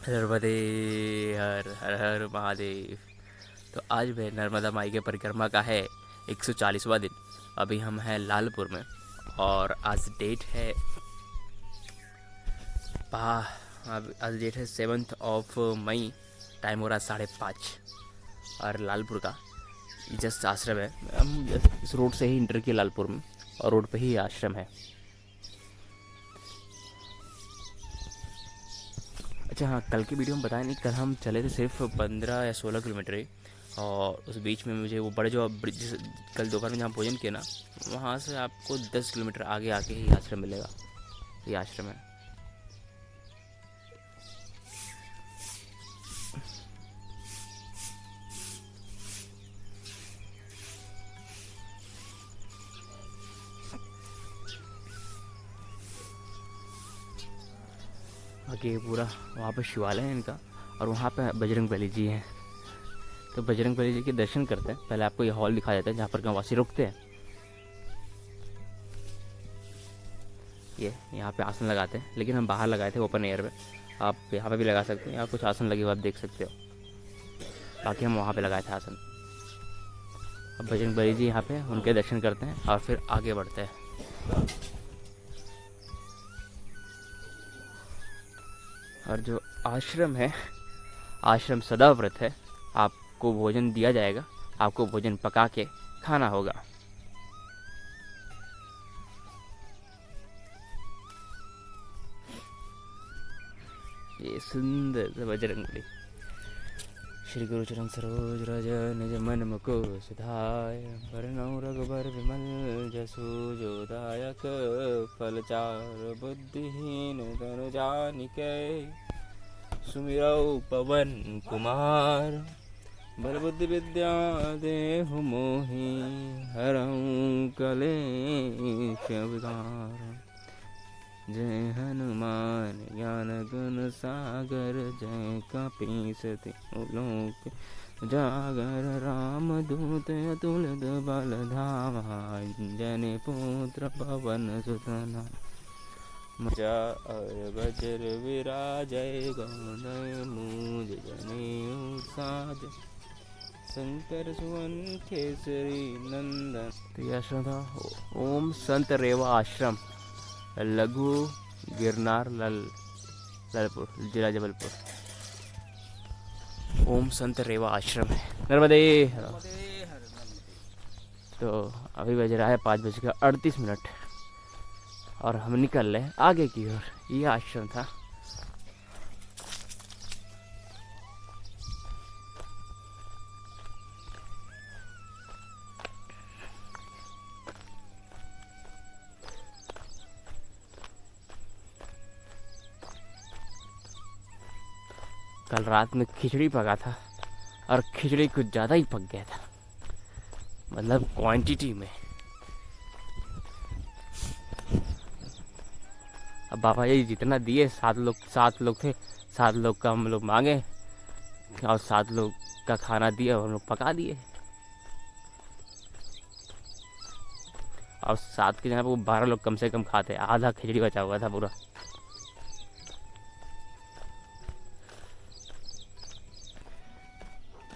नर्मदे हर हर हर महादेव। तो आज भी नर्मदा माई के परिक्रमा का है 140वां दिन। अभी हम हैं लालपुर में और आज डेट है आज डेट है 7 मई। टाइम हो रहा है 5:30 और लालपुर का जस्ट आश्रम है। हम इस रोड से ही इंटर किए लालपुर में और रोड पे ही आश्रम है। अच्छा हाँ, कल की वीडियो में बताया नहीं, कल हम चले थे सिर्फ 15 या 16 किलोमीटर ही। और उस बीच में मुझे वो बड़े जो ब्रिज कल दोपहर में जहाँ भोजन किया ना, वहाँ से आपको 10 किलोमीटर आगे आके ही आश्रम मिलेगा। ये आश्रम है। आगे पूरा वहाँ पे शिवालय है इनका और वहाँ पे बजरंग बली जी हैं। तो बजरंग बली जी के दर्शन करते हैं। पहले आपको ये हॉल दिखाया जाता है जहाँ पर गाँववासी रुकते हैं। ये यहाँ पे आसन लगाते हैं, लेकिन हम बाहर लगाए थे ओपन एयर में। आप यहाँ पे भी लगा सकते हैं, यहाँ कुछ आसन लगे हुए आप देख सकते हो। बाकी हम वहाँ पे लगाए थे आसन। अब बजरंग बली जी यहाँ पे उनके दर्शन करते हैं और फिर आगे बढ़ते हैं। और जो आश्रम है, आश्रम सदा व्रत है। आपको भोजन दिया जाएगा, आपको भोजन पका के खाना होगा। ये सुंदर सा बजरंग बली। श्री गुरु चरण सरोज रज निज मन मुकुर सुधाय, वरनौ रघुबर विमल जसु जो दायक, फल चार बुद्धिहीन तनु जानिके, सुमिरौ पवन कुमार, बल बुद्धि विद्या देहु मोहि, हरहु कलेश विकार। जय हनुमान ज्ञान गुण सागर, जय कपीस तिहु लोक जागर, राम दूत अतुलित बल धामा, जन पुत्र पवन सुत नामा। मजा और वज्र विराजय, गौदय मूज जनेऊ साज, शंकर सुवन केसरी नंदन। तो यह आश्रम था ओम संत रेवा आश्रम, लघु गिरनार ललपुर, जिला जबलपुर। ओम संत रेवा आश्रम है। नर्मदे। तो अभी बज रहा है 5:38 और हम निकल रहे हैं आगे की ओर। ये आश्रम था। कल रात में खिचड़ी पका था और खिचड़ी कुछ ज़्यादा ही पक गया था, मतलब क्वांटिटी में। अब बाबा जी जितना दिए, 7 लोग थे, 7 लोग का हम लोग मांगे और 7 लोग का खाना दिया और हम लोग पका दिए। और 7 के जगह वो 12 लोग कम से कम खाते। आधा खिचड़ी बचा हुआ था पूरा।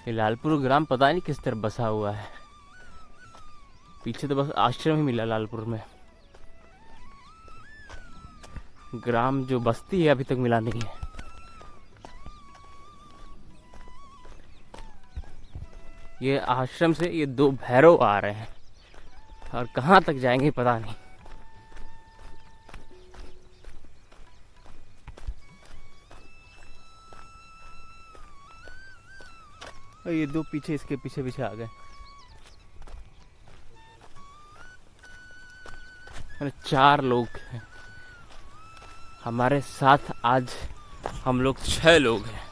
ये लालपुर ग्राम पता नहीं किस तरह बसा हुआ है। पीछे तो बस आश्रम ही मिला लालपुर में। ग्राम जो बस्ती है अभी तक मिला नहीं है। ये आश्रम से ये 2 भैरव आ रहे हैं और कहाँ तक जाएंगे पता नहीं। और ये 2 पीछे इसके पीछे पीछे आ गए। 4 लोग हैं हमारे साथ। आज हम लोग 6 लोग हैं।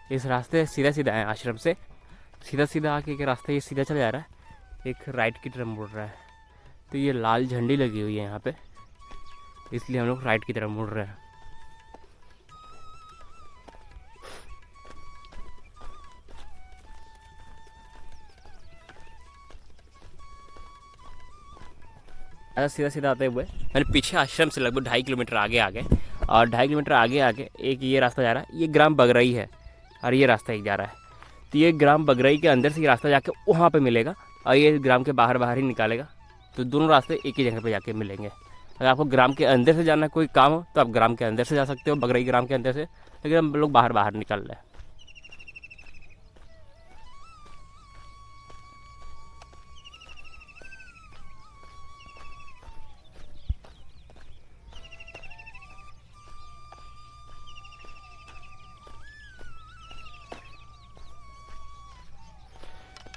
इस रास्ते सीधा सीधा है आश्रम से, सीधा सीधा आके एक रास्ता ये सीधा चला जा रहा है, एक राइट की तरफ मुड़ रहा है। तो ये लाल झंडी लगी हुई है यहाँ पे, इसलिए हम लोग राइट की तरफ मुड़ रहे हैं। ऐसा सीधा सीधा आते हुए मैंने पीछे आश्रम से लगभग 2.5 किलोमीटर आगे आ गए, और 2.5 किलोमीटर आगे आके एक ये रास्ता जा रहा है, ये ग्राम बगरई है, और ये रास्ता एक जा रहा है। तो ये ग्राम बगरई के अंदर से ये रास्ता जाके वहाँ पे मिलेगा, और ये ग्राम के बाहर बाहर ही निकालेगा। तो दोनों रास्ते एक ही जगह पे जाके मिलेंगे। अगर आपको ग्राम के अंदर से जाना कोई काम हो तो आप ग्राम के अंदर से जा सकते हो, बगरई ग्राम के अंदर से, लेकिन हम लोग बाहर बाहर निकल रहे हैं।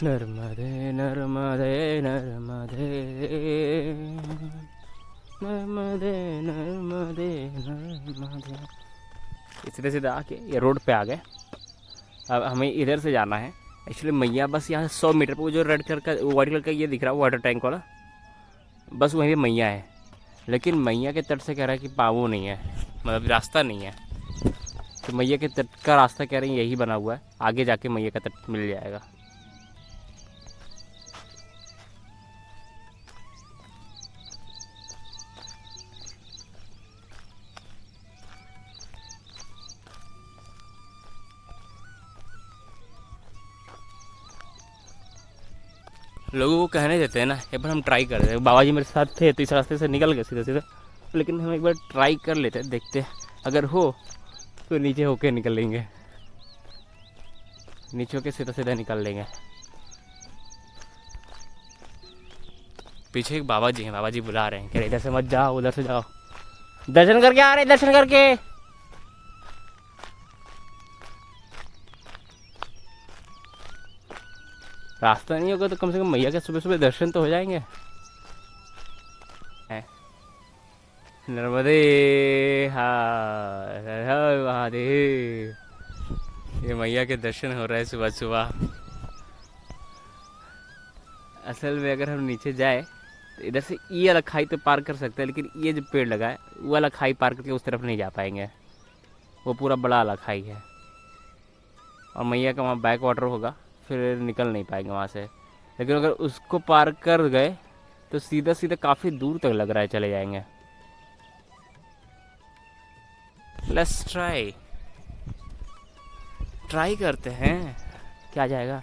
नर्मदे नर्मदे नर्मदे नर्मदे नर्मदे नर्मदे। सीधे सीधे आके ये रोड पे आ गए। अब हमें इधर से जाना है। एक्चुअली मैया बस यहाँ 100 मीटर पर, वो जो रेड कलर का वाइट कलर का ये दिख रहा है वाटर टैंक वाला, बस वहीं पे मैया है। लेकिन मैया के तट से कह रहा है कि पावो नहीं है, मतलब रास्ता नहीं है। तो मैया के तट का रास्ता कह रहे हैं यही बना हुआ है, आगे जाके मैया का तट मिल जाएगा। लोगों को कहने देते हैं ना, एक बार हम ट्राई कर रहे हैं। बाबा जी मेरे साथ थे तो इस रास्ते से निकल गए सीधे सीधे, लेकिन हम एक बार ट्राई कर लेते हैं, देखते हैं अगर हो तो नीचे होके निकल लेंगे, नीचे होके सीधा सीधा निकल लेंगे। पीछे एक बाबा जी हैं, बाबा जी बुला रहे हैं, कह रहे इधर से मत जाओ उधर से जाओ, दर्शन करके आ रहे, दर्शन करके। रास्ता नहीं होगा तो कम से कम मैया के सुबह सुबह दर्शन तो हो जाएंगे। नर्मदे हर महादेव। ये मैया के दर्शन हो रहे हैं सुबह सुबह। असल में अगर हम नीचे जाए तो इधर से ये वाला खाई तो पार कर सकते हैं, लेकिन ये जो पेड़ लगा है वो वाला खाई पार करके उस तरफ नहीं जा पाएंगे, वो पूरा बड़ा वाला खाई है, और मैया का वहाँ बैक वाटर होगा, फिर निकल नहीं पाएंगे वहाँ से। लेकिन अगर उसको पार कर गए तो सीधा सीधा काफ़ी दूर तक लग रहा है चले जाएंगे। लेट्स ट्राई करते हैं क्या जाएगा।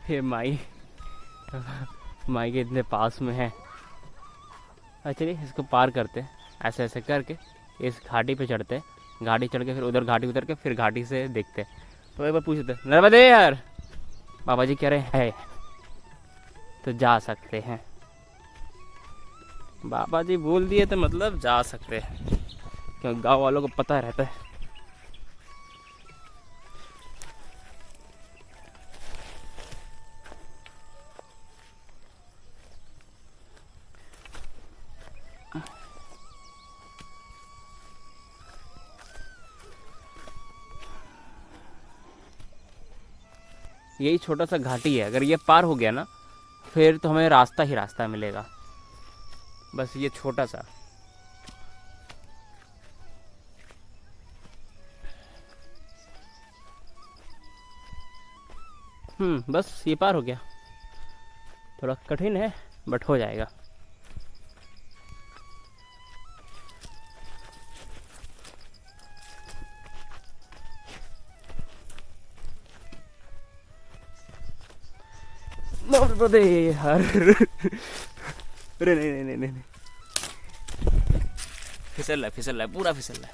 हे माई माई के इतने पास में है। चलिए इसको पार करते हैं, ऐसे ऐसे करके इस घाटी पे चढ़ते हैं, घाटी चढ़ के फिर उधर घाटी उतर के फिर घाटी से देखते हैं। तो एक बार पूछते नर्मदे यार, बाबा जी कह रहे हैं तो जा सकते हैं। बाबा जी बोल दिए तो मतलब जा सकते हैं, क्योंकि गांव वालों को पता रहता है। यही छोटा सा घाटी है, अगर ये पार हो गया ना फिर तो हमें रास्ता ही रास्ता मिलेगा, बस ये छोटा सा। बस ये पार हो गया। थोड़ा कठिन है बट हो जाएगा। हर अरे नहीं नहीं नहीं नहीं, फिसल रहा है पूरा फिसल रहा है।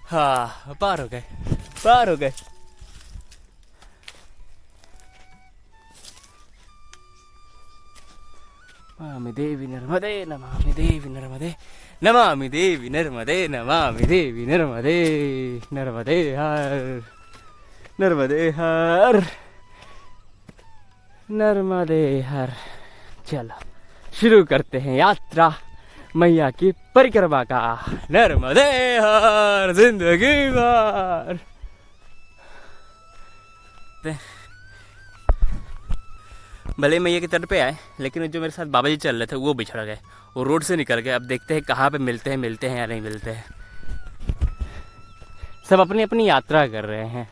हाँ पार हो गए, पार हो गए। नमामि देवी नर्मदे, नमामि देवी नर्मदे, नमामि देवी नर्मदे, नमामि देवी नर्मदे, नर्मदे हर, नर्मदे हर, नर्मदे हर। चलो शुरू करते हैं यात्रा मैया की परिक्रमा का। नर्मदे हर जिंदगी भर। भले मैया के तट पे आए, लेकिन जो मेरे साथ बाबा जी चल रहे थे वो बिछड़ गए, वो रोड से निकल गए। अब देखते हैं कहाँ पे मिलते हैं या नहीं मिलते हैं। सब अपनी अपनी यात्रा कर रहे हैं।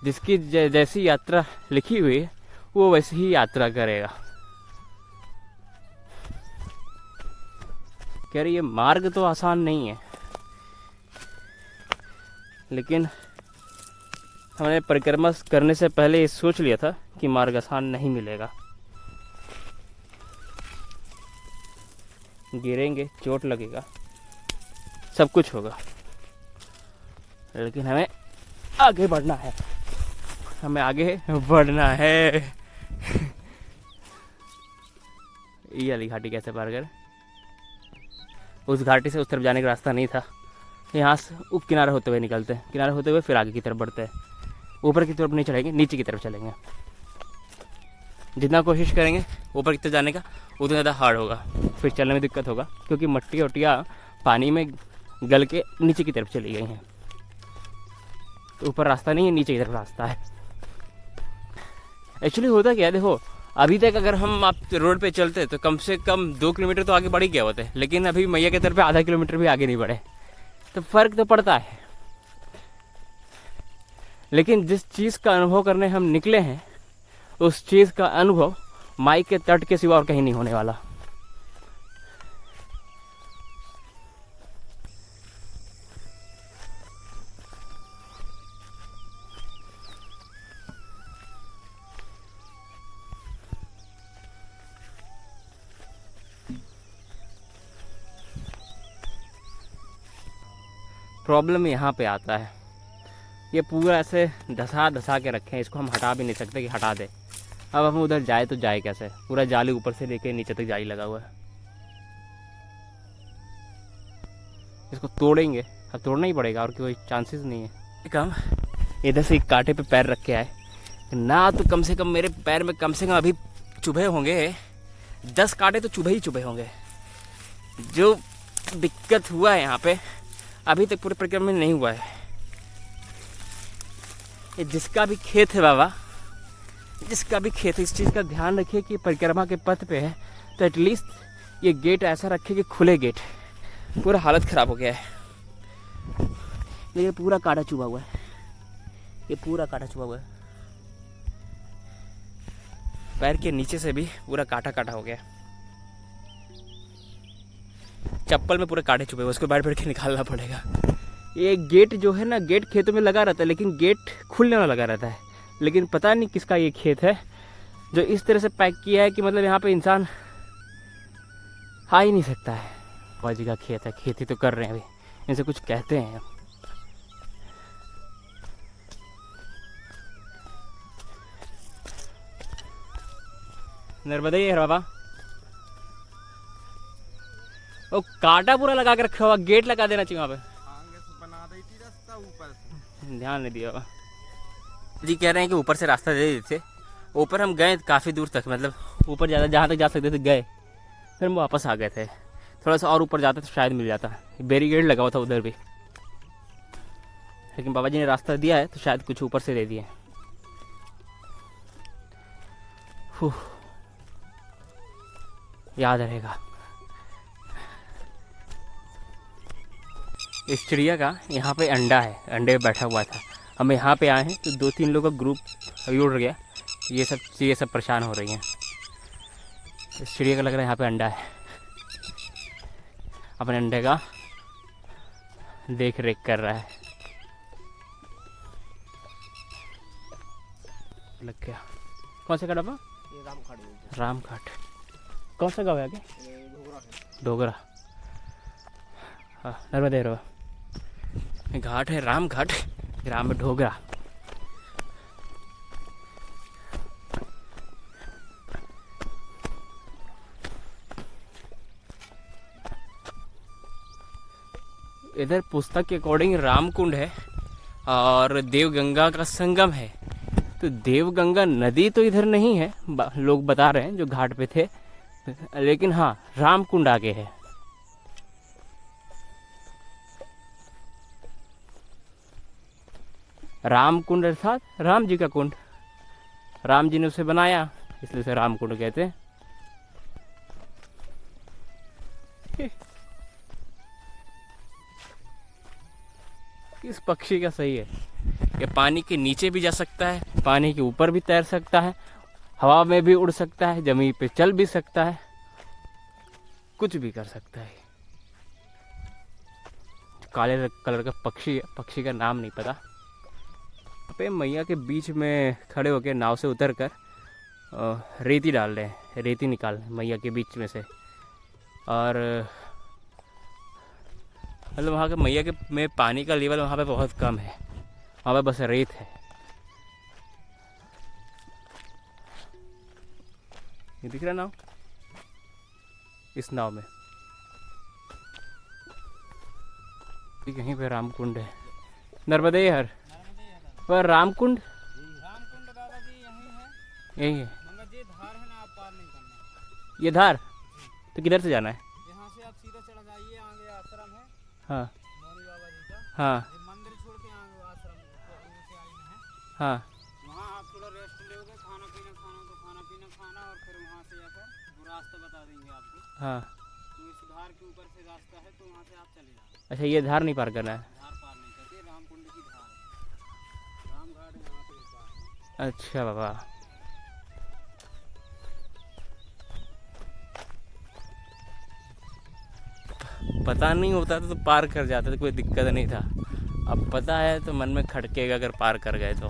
जिसकी जैसी यात्रा लिखी हुई है वो वैसी ही यात्रा करेगा। कह रही ये मार्ग तो आसान नहीं है, लेकिन हमने परिक्रमा करने से पहले ये सोच लिया था कि मार्ग आसान नहीं मिलेगा। गिरेंगे, चोट लगेगा, सब कुछ होगा, लेकिन हमें आगे बढ़ना है, हमें आगे बढ़ना है। ये वाली घाटी कैसे पार कर? उस घाटी से उस तरफ जाने का रास्ता नहीं था। यहाँ से उप किनारा होते हुए निकलते हैं, किनारा होते हुए फिर आगे की तरफ बढ़ते हैं। ऊपर की तरफ नहीं चढ़ेंगे, नीचे की तरफ चलेंगे। जितना कोशिश करेंगे ऊपर की तरफ जाने का उतना ज़्यादा हार्ड होगा, फिर चलने में दिक्कत होगा, क्योंकि मट्टी वट्टियाँ पानी में गल के नीचे की तरफ चली गई हैं। तो ऊपर रास्ता नहीं है, नीचे की तरफ रास्ता है। एक्चुअली होता क्या है, देखो अभी तक अगर हम आप रोड पे चलते तो कम से कम 2 किलोमीटर तो आगे बढ़ ही गया होते, लेकिन अभी मैया के तरफ पे आधा किलोमीटर भी आगे नहीं बढ़े, तो फर्क तो पड़ता है। लेकिन जिस चीज़ का अनुभव करने हम निकले हैं, उस चीज़ का अनुभव माई के तट के सिवा और कहीं नहीं होने वाला। प्रॉब्लम यहाँ पे आता है, ये पूरा ऐसे धसा के रखे हैं, इसको हम हटा भी नहीं सकते कि हटा दे। अब हम उधर जाए तो जाए कैसे? पूरा जाली ऊपर से लेके नीचे तक जाली लगा हुआ है। इसको तोड़ेंगे, अब तोड़ना ही पड़ेगा, और कोई चांसेस नहीं है। कम इधर से एक कांटे पे पैर रख के आए ना, तो कम से कम मेरे पैर में कम से कम अभी चुभे होंगे 10 कांटे, तो चुभे होंगे। जो दिक्कत हुआ है यहाँ पे अभी तक पूरे परिक्रमा में नहीं हुआ है। ये जिसका भी खेत है बाबा, जिसका भी खेत है, इस चीज़ का ध्यान रखिए कि परिक्रमा के पथ पे है तो एटलीस्ट ये गेट ऐसा रखे कि खुले गेट। पूरा हालत ख़राब हो गया है। ये पूरा कांटा चुभा हुआ है, ये पूरा कांटा चुभा हुआ है। पैर के नीचे से भी पूरा कांटा हो गया। चप्पल में पूरे कांटे चुभे हुए, उसको बैठ के निकालना पड़ेगा। ये गेट जो है ना, गेट खेतों में लगा रहता है, लेकिन गेट खुलने वाला लगा रहता है। लेकिन पता नहीं किसका ये खेत है जो इस तरह से पैक किया है कि मतलब यहाँ पे इंसान आ ही नहीं सकता है। बाजी का खेत है, खेती तो कर रहे हैं, अभी इनसे कुछ कहते हैं। नर्मदे हर बाबा, वो कांटा पूरा लगा के रखा हुआ, गेट लगा देना चाहिए वहाँ पे। बना देती रास्ता ऊपर से, ध्यान नहीं दिया। जी कह रहे हैं कि ऊपर से रास्ता दे देते। ऊपर हम गए काफ़ी दूर तक, मतलब ऊपर ज़्यादा जहाँ तक जा सकते थे गए, फिर हम वापस आ गए थे। थोड़ा सा और ऊपर जाते तो शायद मिल जाता, बैरिकेड लगा हुआ था उधर भी, लेकिन बाबा जी ने रास्ता दिया है तो शायद कुछ ऊपर से दे दिए। याद रहेगा। इस चिड़िया का यहाँ पे अंडा है, अंडे पे बैठा हुआ था। हम यहाँ पे आए हैं तो 2-3 लोगों का ग्रुप अभी उड़ गया। ये सब परेशान हो रही हैं। इस चिड़िया का लग रहा है यहाँ पे अंडा है, अपने अंडे का देख रेख कर रहा है। लग गया। कौन सा डब्बा? रामघाट। कौन सा गाँव है आगे? डोगरा। हाँ, नर्मदे रहो। घाट है रामघाट, ग्राम में डोगरा। इधर पुस्तक के अकॉर्डिंग रामकुंड है और देवगंगा का संगम है। तो देवगंगा नदी तो इधर नहीं है, लोग बता रहे हैं जो घाट पे थे, लेकिन हाँ रामकुंड आगे है। राम कुंड अर्थात राम जी का कुंड, राम जी ने उसे बनाया इसलिए उसे राम कुंड कहते हैं। इस पक्षी का सही है, ये पानी के नीचे भी जा सकता है, पानी के ऊपर भी तैर सकता है, हवा में भी उड़ सकता है, जमीन पे चल भी सकता है, कुछ भी कर सकता है। काले कलर का पक्षी है, पक्षी का नाम नहीं पता। पे मैया के बीच में खड़े होकर नाव से उतरकर रेती डाल रहे हैं, रेती निकाल रहे हैं मैया के बीच में से। और मतलब वहाँ के मैया के में पानी का लेवल वहाँ पे बहुत कम है, वहाँ पे बस रेत है। ये दिख रहा नाव, इस नाव में यहीं पे रामकुंड है, नर्मदे हर पर रामकुंड दादाजी यही है, यही है। मगर ये धार है ना, आप पार नहीं करना। ये धार तो किधर से जाना है? यहाँ से आप सीधा चढ़ जाइए, आगे आश्रम है हाँ मौनी बाबा जी का। हाँ ये मंदिर छोड़ के आगे आश्रम से आई है। हाँ। वहाँ आप थोड़ा रेस्ट लोगे, खाना पीना खाना तो खाना पीना खाना, और फिर वहाँ से जाकर वो रास्ता बता देंगे आपको। हाँ तो इस धार के ऊपर से रास्ता है, तो वहाँ से आप चले जाओ। अच्छा, ये धार नहीं पार करना है? धार पार नहीं करते, रामकुंड की धार है, रामघाट यहाँ पे पार है। अच्छा बाबा, पता नहीं होता तो पार कर जाते तो कोई दिक्कत नहीं था, अब पता है तो मन में खटकेगा अगर पार कर गए तो।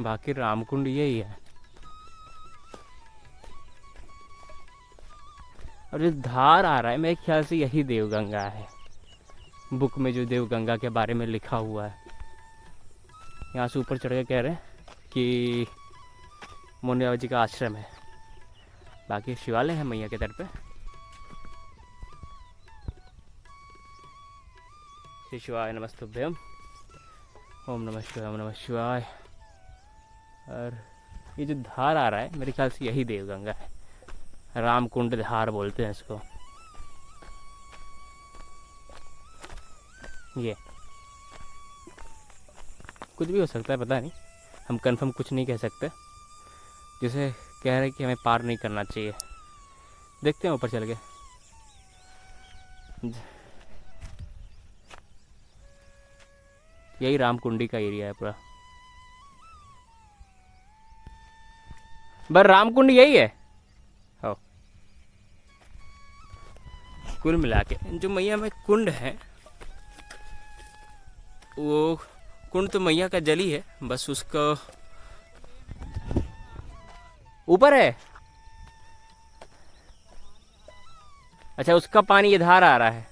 बाकी रामकुंड यही है। और जो धार आ रहा है मेरे ख्याल से यही देवगंगा है, बुक में जो देवगंगा के बारे में लिखा हुआ है। यहाँ से ऊपर चढ़ के कह रहे हैं कि मौनी बाबा जी का आश्रम है, बाकी शिवालय है मैया के तट पे। श्री शिवाय नमस्तुभ्यम, ओम नमः शिवाय, ओम नमः शिवाय। और ये जो धार आ रहा है मेरे ख्याल से यही देवगंगा है, रामकुंड धार बोलते हैं इसको। ये कुछ भी हो सकता है, पता नहीं, हम कंफर्म कुछ नहीं कह सकते। जैसे कह रहे हैं कि हमें पार नहीं करना चाहिए, देखते हैं ऊपर चल के। यही रामकुंडी का एरिया है पूरा, बस रामकुंड यही है। हो कुल मिला के जो मैया में कुंड है, वो कुंड तो मैया का जल ही है, बस उसको ऊपर है। अच्छा, उसका पानी ये धार आ रहा है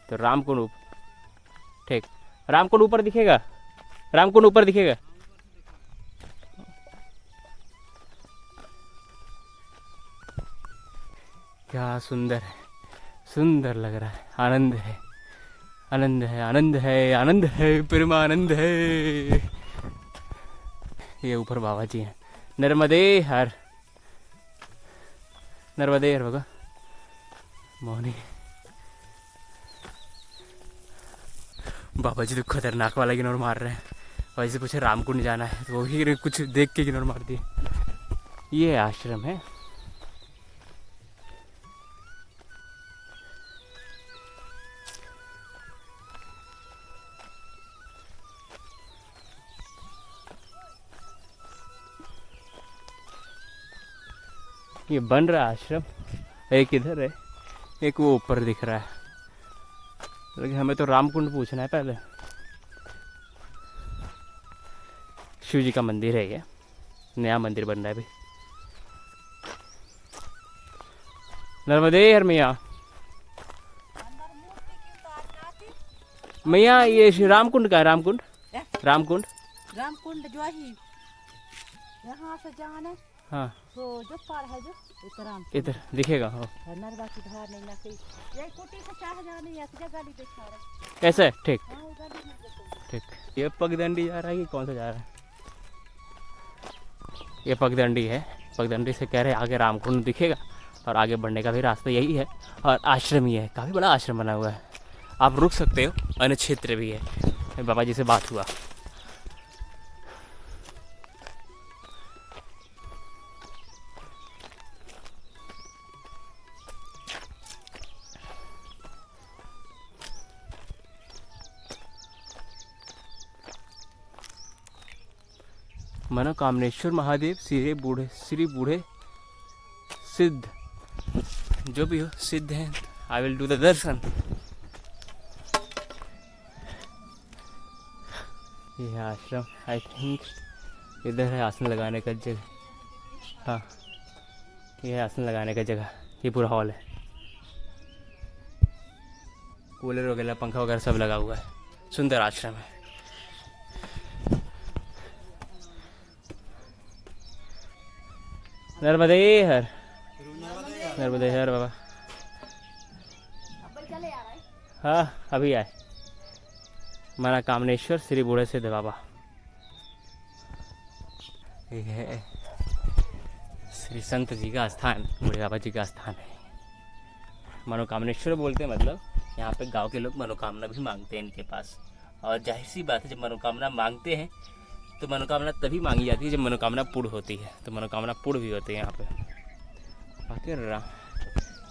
तो रामकुंड ठीक, रामकुंड ऊपर दिखेगा, रामकुंड ऊपर दिखेगा। क्या सुंदर है, सुंदर लग रहा है, आनंद है, आनंद है, आनंद है, आनंद है, परमानंद है। ये ऊपर बाबा जी हैं, नर्मदे हर, नर्मदे हर बाबा मौनी बाबा जी तो खतरनाक वाला इग्नोर मार रहे हैं। वैसे पूछे रामकुंड जाना है तो वो ही कुछ देख के इग्नोर मार दिए। ये आश्रम है, ये बन रहा आश्रम, एक इधर है, एक वो ऊपर दिख रहा है। लेकिन हमें तो रामकुंड पूछना है पहले। शिव जी का मंदिर है, ये नया मंदिर बन रहा है अभी। नर्मदे हर मैया, मैया ये रामकुंड का है, रामकुंड, रामकुंड, रामकुंड जो है यहाँ से जाना, हाँ तो जो पार है जो इतराम इधर दिखेगा। हो नर्मदा की धार नहीं ना कहीं, ये कुटी से चाह जाने या तुझे गाड़ी दिखा रहा कैसे है? ठीक है, वो गाड़ी में देखो। ठीक। ये पगडंडी जा रहा है कि कौन सा जा रहा है? ये पगडंडी है, पगडंडी से कह रहे हैं आगे रामकुंड दिखेगा और आगे बढ़ने का भी रास्ता यही है और आश्रम ही है, काफ़ी बड़ा आश्रम बना हुआ है। आप रुक सकते हो, अन्य क्षेत्र भी है। बाबा जी से बात हुआ। मनोकामनेश्वर महादेव श्री बूढ़े सिद्ध, जो भी हो सिद्ध हैं। आई विल डू द दर्शन। ये है आश्रम। आई थिंक इधर है आसन लगाने का जगह। हाँ, ये है आसन लगाने का जगह। ये पूरा हॉल है, कूलर वगैरह पंखा वगैरह सब लगा हुआ है। सुंदर आश्रम है। नर्मदे हर, नर्मदे हर बाबा। हाँ अभी आए। मनोकामनेश्वर श्री बूढ़े सिद्ध बाबा। ये है श्री संत जी का स्थान, बूढ़े बाबा जी का स्थान है। मनोकामनेश्वर बोलते हैं, मतलब यहाँ पे गांव के लोग मनोकामना भी मांगते हैं इनके पास। और जाहिर सी बात है, जब मनोकामना मांगते हैं तो मनोकामना तभी मांगी जाती है जब मनोकामना पूर्ण होती है। तो मनोकामना पूर्ण भी होती है यहाँ पे। बाकी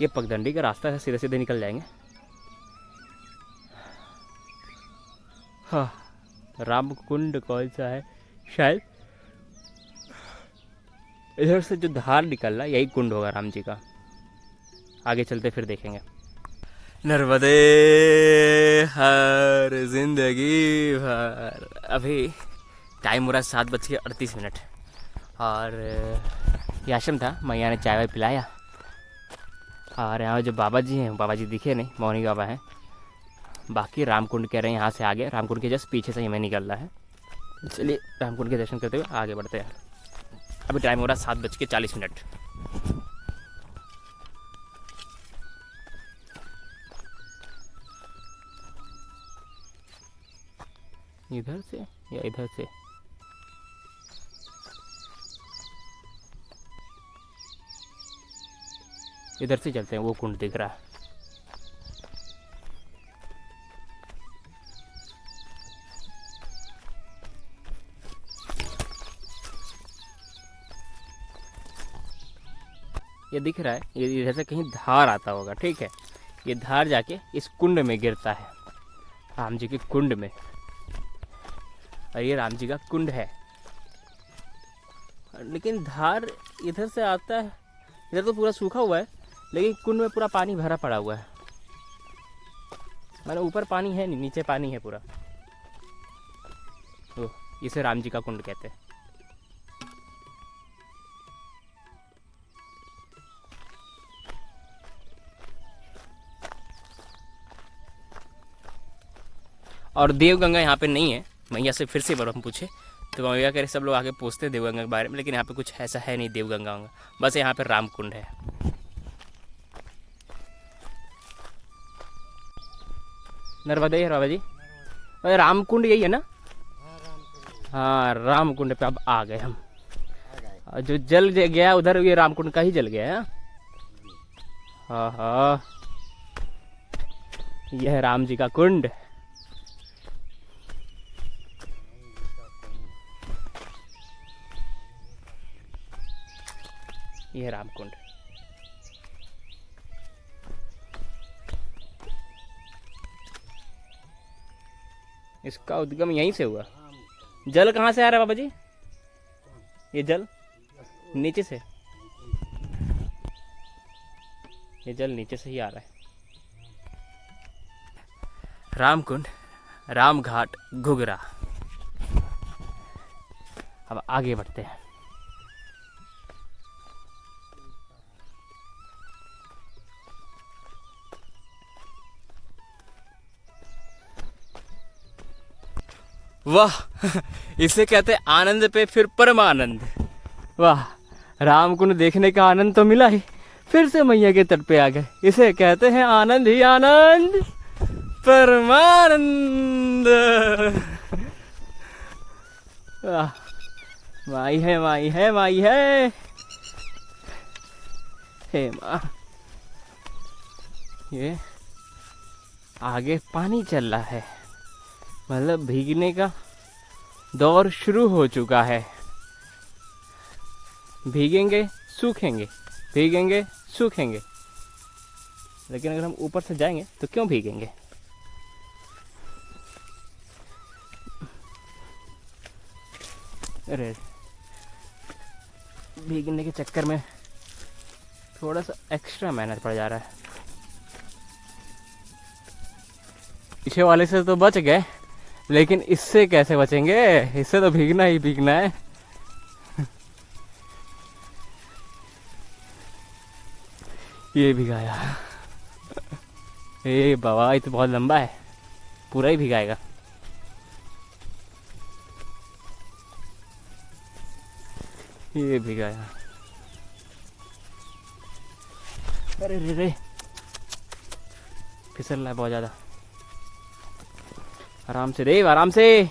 ये पगडंडी का रास्ता है, सीधे सीधे निकल जाएंगे। हाँ, राम कुंड कौन सा है? शायद इधर से जो धार निकल रहा है यही कुंड होगा राम जी का। आगे चलते फिर देखेंगे। नर्मदे हर जिंदगी भर। अभी टाइम हो रहा है 7:38। और ये आश्रम था, मैया ने चाय वाय पिलाया। और यहाँ जो बाबा जी हैं, बाबा जी दिखे नहीं, मौनी बाबा हैं। बाकी रामकुंड कह रहे हैं यहाँ से आगे, रामकुंड के जस्ट पीछे से ही मैं निकल रहा है। चलिए रामकुंड के दर्शन करते हुए आगे बढ़ते हैं। अभी टाइम हो रहा है 7:40। इधर से या इधर से? इधर से चलते हैं, वो कुंड दिख रहा है। ये दिख रहा है, ये इधर से कहीं धार आता होगा, ठीक है। ये धार जाके इस कुंड में गिरता है, राम जी के कुंड में। और ये राम जी का कुंड है, लेकिन धार इधर से आता है। इधर तो पूरा सूखा हुआ है, लेकिन कुंड में पूरा पानी भरा पड़ा हुआ है। माने ऊपर पानी है नहीं, नीचे पानी है पूरा। तो इसे राम जी का कुंड कहते हैं। और देवगंगा यहाँ पे नहीं है। मैया से फिर से बार हम पूछे तो मैया कह रहे सब लोग आगे पूछते हैं देवगंगा के बारे में, लेकिन यहाँ पे कुछ ऐसा है नहीं देवगंगा होगा, बस यहाँ पे रामकुंड है। नर्मदे बाबा जी, रामकुंड यही है ना? हाँ, रामकुंड पे अब आ गए हम। जो जल गया उधर, ये रामकुंड का ही जल गया है। हाँ हाँ, यह है राम जी का कुंड। यह है रामकुंड। इसका उद्गम यहीं से हुआ। जल कहाँ से आ रहा है बाबा जी? ये जल नीचे से, ये जल नीचे से ही आ रहा है। रामकुंड, रामघाट, घुघरा। अब आगे बढ़ते हैं। वाह, इसे कहते हैं आनंद पे फिर परमानंद। वाह, रामकुंड देखने का आनंद तो मिला ही, फिर से मैया के तट पे आ गए। इसे कहते हैं आनंद ही आनंद, परमानंद। वाह, माई है, माई है, माई है। हे माँ, ये आगे पानी चल रहा है, मतलब भीगने का दौर शुरू हो चुका है। भीगेंगे सूखेंगे, भीगेंगे सूखेंगे, लेकिन अगर हम ऊपर से जाएंगे तो क्यों भीगेंगे। अरे भीगने के चक्कर में थोड़ा सा एक्स्ट्रा मेहनत पड़ जा रहा है। पीछे वाले से तो बच गए, लेकिन इससे कैसे बचेंगे, इससे तो भीगना ही भीगना है। ये भिगाया, ए बाबा ये तो बहुत लंबा है, पूरा ही भिगाएगा। ये भिगाया, अरे रे रे फिसल रहा है बहुत ज्यादा। आराम से देव, आराम से।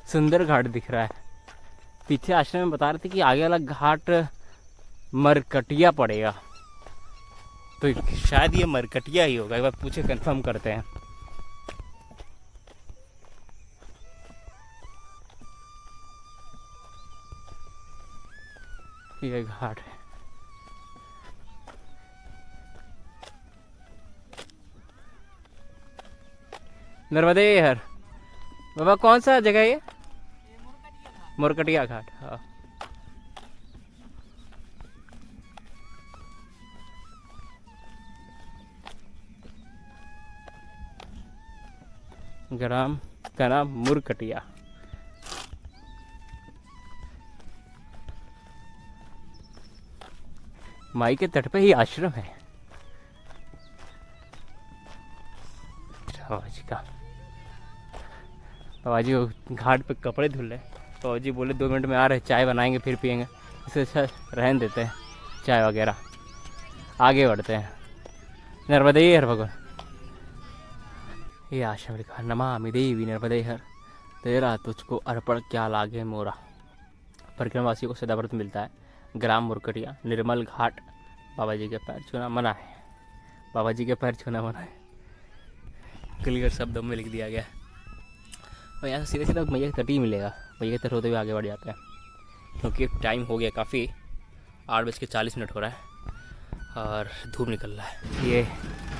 सुंदर घाट दिख रहा है। पीछे आश्रम में बता रहे थे कि आगे वाला घाट मरकटिया पड़ेगा, तो शायद ये मरकटिया ही होगा। एक बार पूछे, कंफर्म करते हैं। ये घाट है। नर्मदे हर बाबा, कौन सा जगह है ये? मुरकटिया घाट। हाँ, ग्राम का नाम मुरकटिया। माई के तट पे ही आश्रम है बाबा जी का। बाबा जी घाट पे कपड़े धुल रहे। बाबा जी बोले 2 मिनट में आ रहे, चाय बनाएंगे फिर पियेंगे। इससे अच्छा रहने देते हैं चाय वगैरह, आगे बढ़ते हैं। नर्मदे हर भगवान। ये आश्रम लिखा, नमामि देवी नर्मदे हर, तेरा तुझको अर्पण क्या लागे मोरा। परिक्रमवासियों को सदाव्रत मिलता है। ग्राम मुरकटिया, निर्मल घाट। बाबा जी के पैर छूना मना है, बाबा जी के पैर छूना मना है। क्लियर शब्दों में लिख दिया गया। और यहाँ से सीधे सीधा मैया के तट ही मिलेगा। मैया के तट होते हुए आगे बढ़ जाते हैं, क्योंकि टाइम हो गया काफ़ी, 8:40 हो रहा है और धूप निकल रहा है। ये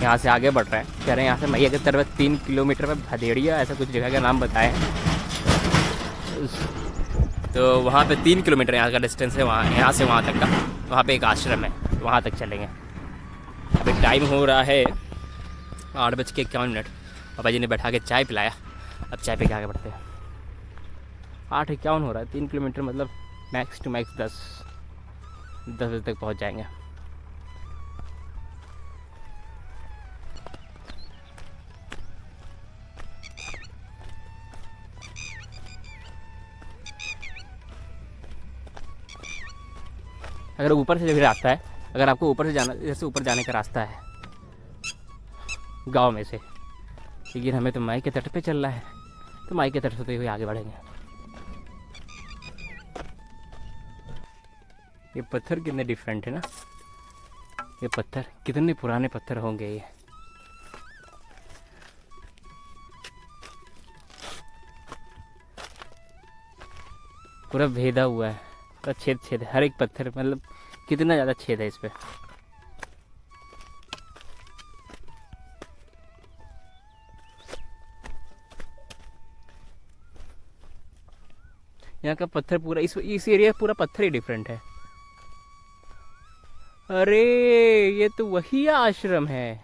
यहाँ से आगे बढ़ रहे हैं, कह रहे हैं यहाँ से मैया के तट में 3 किलोमीटर में भदेड़िया, ऐसा कुछ जगह का नाम बताएं। तो वहाँ पे 3 किलोमीटर यहाँ का डिस्टेंस है, वहाँ यहाँ से वहाँ तक का। वहाँ पे एक आश्रम है, तो वहाँ तक चलेंगे। अभी टाइम हो रहा है 8:51। पापा जी ने बैठा के चाय पिलाया, अब चाय पे के आगे बढ़ते हैं। 8:51 हो रहा है, 3 किलोमीटर मतलब मैक्स टू मैक्स 10 बजे तक पहुँच जाएंगे। अगर ऊपर से भी रास्ता है, अगर आपको ऊपर से जाना, जैसे ऊपर जाने का रास्ता है गांव में से, लेकिन हमें तो माई के तट पे चलना है, तो माई के तट होते हुए आगे बढ़ेंगे। ये पत्थर कितने डिफरेंट है ना, ये पत्थर कितने पुराने पत्थर होंगे। ये पूरा भेदा हुआ है, पूरा छेद छेद है हर एक पत्थर, मतलब कितना ज़्यादा छेद है इस पे। यहाँ का पत्थर पूरा इस एरिया पूरा पत्थर ही डिफरेंट है। अरे ये तो वही आश्रम है,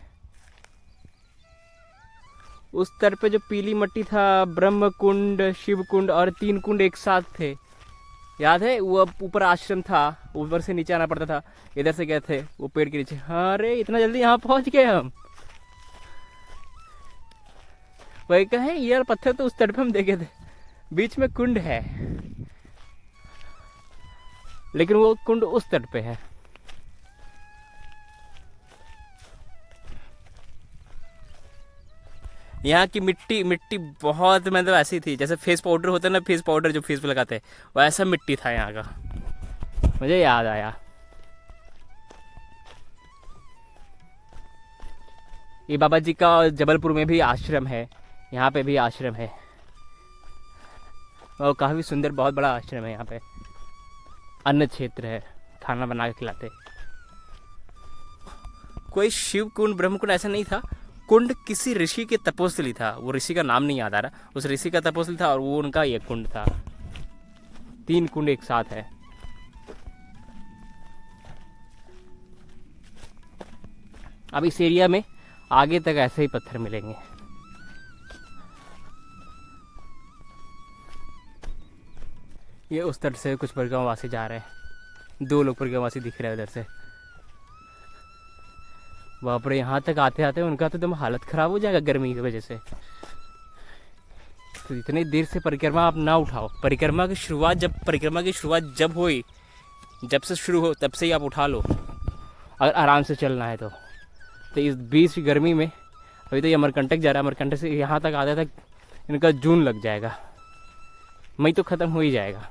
उस तर पे जो पीली मट्टी था, ब्रह्म कुंड, शिव कुंड और 3 कुंड एक साथ थे, याद है? वो ऊपर आश्रम था, ऊपर से नीचे आना पड़ता था, इधर से गए थे वो पेड़ के नीचे। अरे इतना जल्दी यहाँ पहुंच गए हम। वही कहे यार, पत्थर तो उस तट पे हम देखे थे, बीच में कुंड है, लेकिन वो कुंड उस तट पे है। यहाँ की मिट्टी बहुत मतलब ऐसी थी जैसे फेस पाउडर होता है ना, फेस पाउडर जो फेस पे लगाते हैं, वैसा मिट्टी था यहाँ का। मुझे याद आया ये बाबा जी का जबलपुर में भी आश्रम है, यहाँ पे भी आश्रम है और काफ़ी सुंदर बहुत बड़ा आश्रम है। यहाँ पे अन्न क्षेत्र है, खाना बना के खिलाते। कोई शिव कुंड ब्रह्म कुंड ऐसा नहीं था, कुंड किसी ऋषि के तपोस्थली था, वो ऋषि का नाम नहीं याद आ रहा, उस ऋषि का तपोस्थली था और वो उनका ये कुंड था। 3 कुंड एक साथ है। अब इस एरिया में आगे तक ऐसे ही पत्थर मिलेंगे। ये उस तरफ से कुछ परिक्रमावासी जा रहे हैं, 2 लोग परिक्रमावासी दिख रहे हैं उधर से। बाप रे, यहाँ तक आते आते उनका तो एकदम हालत खराब हो जाएगा गर्मी की वजह से। तो इतनी देर से परिक्रमा आप ना उठाओ। परिक्रमा की शुरुआत जब हुई, जब से शुरू हो तब से ही आप उठा लो, अगर आराम से चलना है तो इस बीच गर्मी में अभी तो ये अमरकंटक जा रहा है, अमरकंटक से यहाँ तक आते तक इनका जून लग जाएगा, मई तो ख़त्म हो ही जाएगा।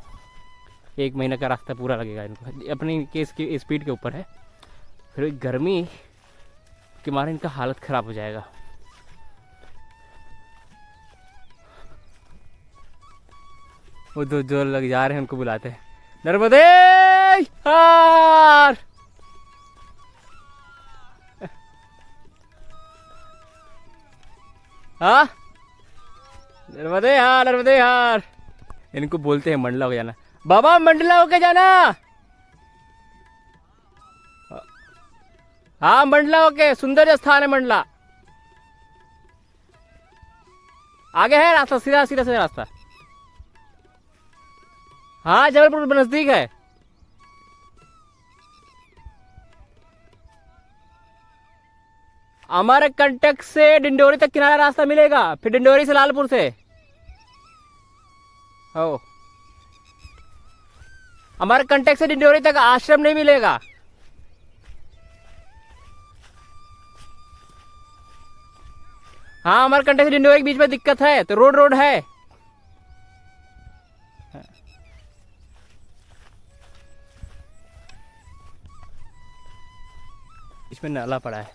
1 महीना का रास्ता पूरा लगेगा इनको, अपनी केस की स्पीड के ऊपर है। फिर गर्मी के मारे इनका हालत ख़राब हो जाएगा। वो 2 जो लग जा रहे हैं उनको बुलाते हैं, नर्मदे हार। हाँ, नर्मदे हार, नर्मदे हार। इनको बोलते हैं मंडला हो जाना। बाबा मंडला होके जाना। हाँ मंडला होके, सुंदर स्थान है मंडला। आगे है रास्ता, सीधा सीधा से रास्ता। हाँ जबलपुर नजदीक है। अमरकंटक से डिंडोरी तक किनारा रास्ता मिलेगा, फिर डिंडोरी से लालपुर से हो। अमरकंटक से डिंडोरी तक आश्रम नहीं मिलेगा। हाँ अमरकंटक से डिंडोरी के बीच में दिक्कत है तो रोड है। इसमें नाला पड़ा है,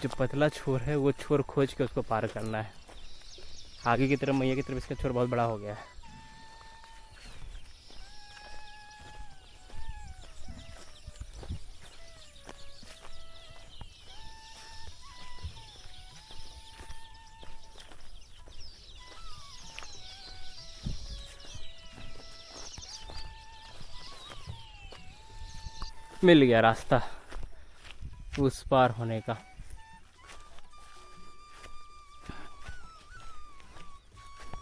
जो पतला छोर है वो छोर खोज के उसको पार करना है। आगे की तरफ मैया की तरफ इसका छोर बहुत बड़ा हो गया है। मिल गया रास्ता उस पार होने का।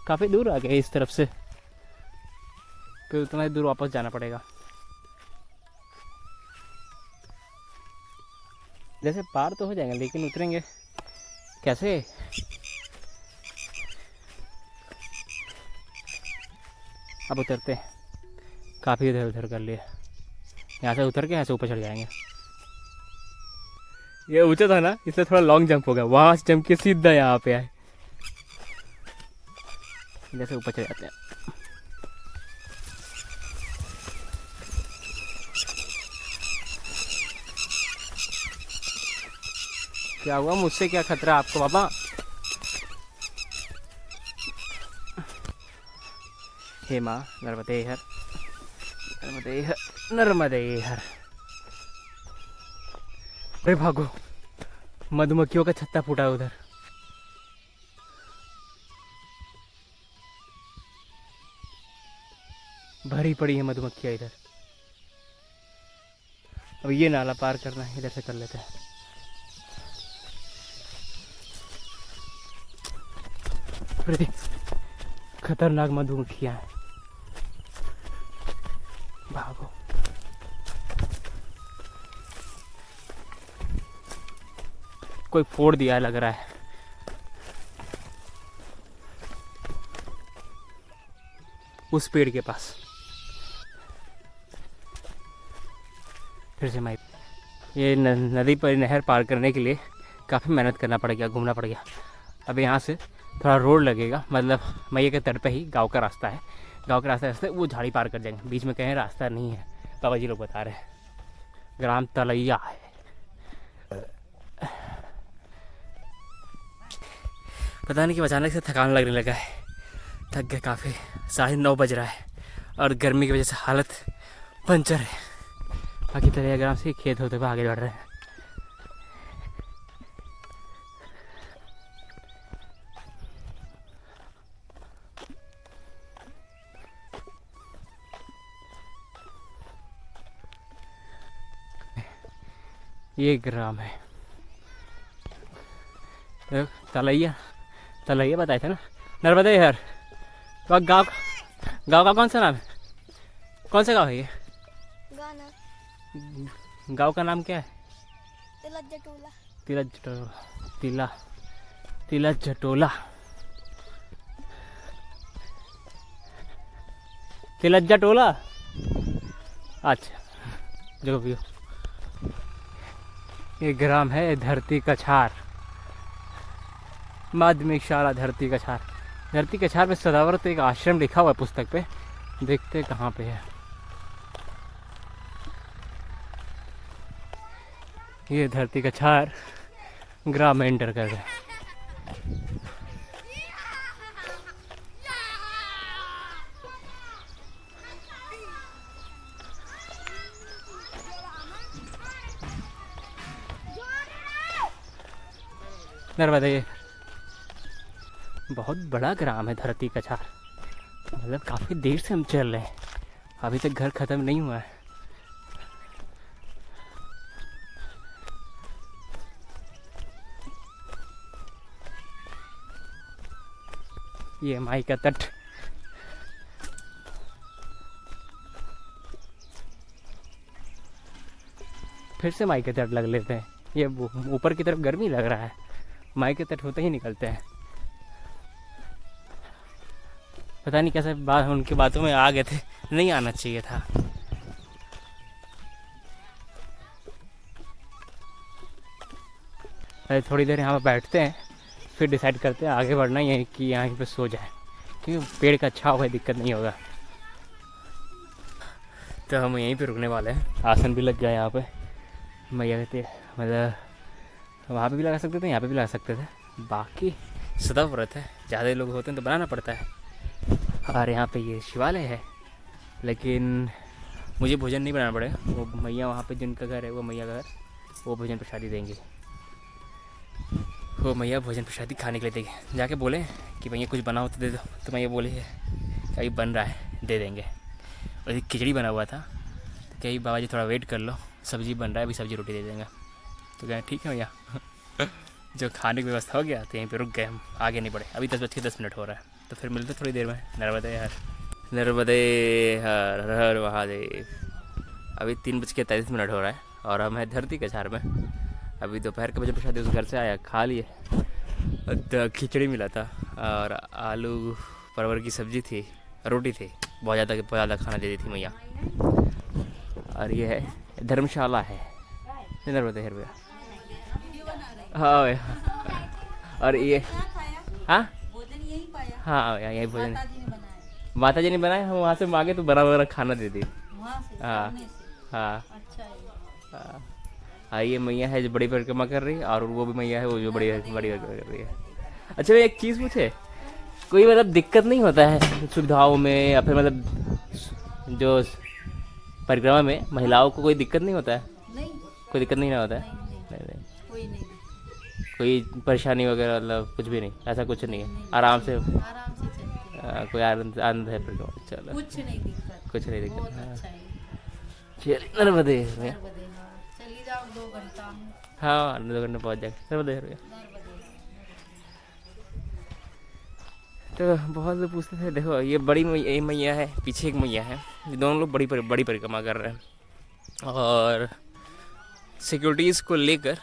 काफी दूर आ गए इस तरफ से, फिर उतना ही दूर वापस जाना पड़ेगा। जैसे पार तो हो जाएंगे लेकिन उतरेंगे कैसे? अब उतरते हैं, काफी इधर उधर कर लिया। यहाँ से उतर के यहाँ से ऊपर चढ़ जाएंगे। ये ऊंचा था ना, इसलिए थोड़ा लॉन्ग जंप होगा, वहां से जंप के सीधा यहाँ पे आए, जैसे ऊपर चढ़ जाते हैं। क्या हुआ, मुझसे क्या खतरा आपको बाबा? हे माँ नर्मदे हर, नर्मदे हर, नर्मदे हर। अरे भागो, मधुमक्खियों का छत्ता फूटा उधर। भरी पड़ी है मधुमक्खियां इधर। अब ये नाला पार करना है, इधर से कर लेते हैं। अरे खतरनाक मधुमक्खियां हैं, भागो। कोई फोड़ दिया लग रहा है। उस पेड़ के पास फिर से मैं ये नदी पर नहर पार करने के लिए काफ़ी मेहनत करना पड़ गया, घूमना पड़ गया। अब यहाँ से थोड़ा रोड लगेगा, मतलब मैया के तट पे ही गांव का रास्ता है। गांव के रास्ते वो झाड़ी पार कर जाएंगे। बीच में कहीं रास्ता नहीं है, बाबा जी लोग बता रहे हैं। ग्राम तलैया है। पता नहीं कि अचानक से थकान लगने लगा है, थक गए काफ़ी। 9:30 बज रहा है और गर्मी की वजह से हालत पंचर है। बाकी 13 ग्राम से खेत होते हुए आगे बढ़ रहे हैं। ये ग्राम है तलैया, तलैया बताए थे ना, नर्मदा यार। तो गाँव का कौन सा नाम है, कौन सा गाँव है ये? गाना गाँव का नाम क्या है? तिलक जटोला। तिलक जटोला, तिलक जटोला, तिलक जटोला। अच्छा जो भी हो, ये ग्राम है धरती कछार, माध्यमिक शाला धरती कछार। धरती कछार में सदावर तो एक आश्रम लिखा हुआ है पुस्तक पे, देखते कहाँ पे है। ये धरती कछार ग्राम में एंटर कर गए। नर्मदा, ये बहुत बड़ा ग्राम है धरती कछार, मतलब काफ़ी देर से हम चल रहे हैं, अभी तक घर ख़त्म नहीं हुआ है। ये माई का तट, फिर से माई के तट लग लेते हैं। ये ऊपर की तरफ गर्मी लग रहा है, माई के तट होते ही निकलते हैं। पता नहीं कैसे बात, उनकी बातों में आ गए थे, नहीं आना चाहिए था। अरे थोड़ी देर यहाँ पर बैठते हैं, फिर डिसाइड करते हैं आगे बढ़ना है कि यहाँ पे सो जाए, क्योंकि पेड़ का अच्छा हुआ, दिक्कत नहीं होगा। तो हम यहीं पे रुकने वाले हैं, आसन भी लग गया यहाँ पे। मैया कहते मतलब वहाँ पे भी लगा सकते थे, यहाँ पे भी लगा सकते थे, बाकी सदा व्रत है, ज़्यादा लोग होते हैं तो बनाना पड़ता है। और यहाँ पे ये शिवालय है, लेकिन मुझे भोजन नहीं बनाना पड़ेगा, वो मैया वहाँ पे जिनका घर है, वो मैया का घर, वो भोजन प्रसादी देंगे। वो मैया भोजन प्रसादी खाने के लिए देंगे। जाके बोले कि भैया कुछ बना हो तो दे दो, तो मैया बोले कहीं बन रहा है दे देंगे। और एक खिचड़ी बना हुआ था, तो कहीं बाबा जी थोड़ा वेट कर लो, सब्ज़ी बन रहा है, अभी सब्ज़ी रोटी दे देंगे। तो कहें ठीक है भैया। जो खाने की व्यवस्था हो गया तो यहीं पे रुक गए हम, आगे नहीं बढ़े। अभी 10:10 हो रहा है, तो फिर मिलते थोड़ी देर में। नर्मदे हर, नर्मदे हर, हर हर महादेव। अभी 3:43 हो रहा है और हम हैं धरती कछार में। अभी दोपहर के बजे प्रसाद उस घर से आया, खा लिए। खिचड़ी मिला था और आलू परवर की सब्ज़ी थी, रोटी थी, बहुत ज़्यादा खाना दे दी थी मैया। और ये है धर्मशाला है नर्मदे हर भैया। हाँ भैया। और ये हाँ हाँ भैया, यही भोजन माता जी ने बनाया, हम वहाँ से मांगे तो बना खाना दे दी। हाँ हाँ हाँ। ये मैया है जो बड़ी परिक्रमा कर रही है, और वो भी मैया है वो जो बड़ी परिक्रमा कर रही है। अच्छा भैया एक चीज़ पूछे, कोई मतलब दिक्कत नहीं होता है सुविधाओं में, या फिर मतलब जो परिक्रमा में महिलाओं को कोई दिक्कत नहीं होता है? नहीं, कोई दिक्कत नहीं ना होता है? नहीं। कोई परेशानी वगैरह मतलब कुछ भी नहीं, ऐसा कुछ नहीं है, आराम से चलती कोई आनंद है परिक्रमा। चलो कुछ नहीं दिक्कत, कुछ नहीं दिक्कत। बहुत अच्छा है। चलिए नर्मदे भैया। चली जाओ 2 घंटा में। हाँ 2 घंटे पहुँच जाएंगे नर्मदे भैया। तो बहुत लोग पूछते थे, देखो ये बड़ी मैया है, पीछे एक मैया है, ये दोनों लोग बड़ी परिक्रमा कर रहे हैं। और सिक्योरिटीज़ को लेकर